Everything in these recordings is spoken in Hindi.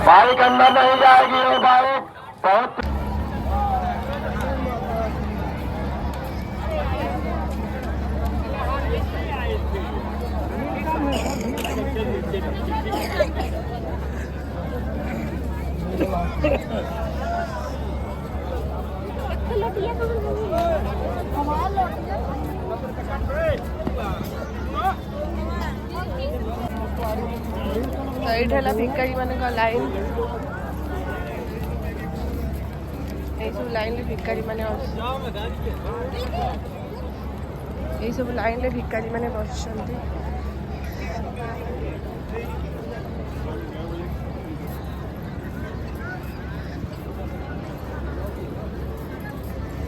बाइक अंदर नहीं जाएगी, वो बाइक बहुत है भिकारी मान लाइन सब लाइन भिकारी मान सब लाइन भिकारी मान बस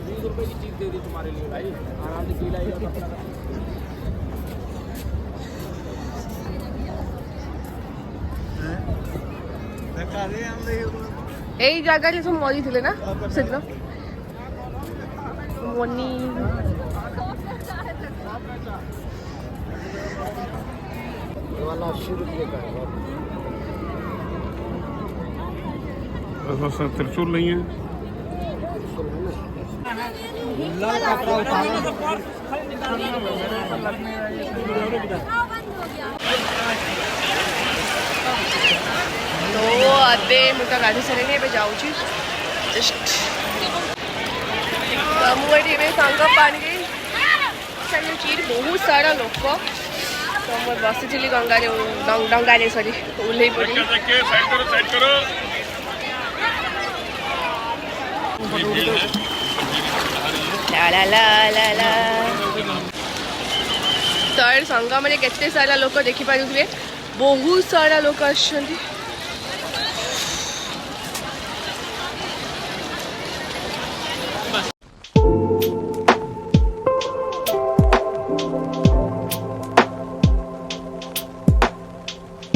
₹20 की चीज दे दी तुम्हारे लिए भाई, आराम से खिलाइएगा। এই জায়গায় সব মরি ଥିଲେ না সেদিন মনি वाला 80 रुपये का है। त्रिशूल नहीं है। तो अबे मुझे गाड़ी सारे नहीं जाऊँगी जस्ट मुझे सांग पानी चीर बहुत सारा लोक तो मुझे बसी गंगा डंगारे सरी ओह्ल पड़ी तो संगम में केते सारा लोक देखिपारे बहुत सारा लोक आछंती।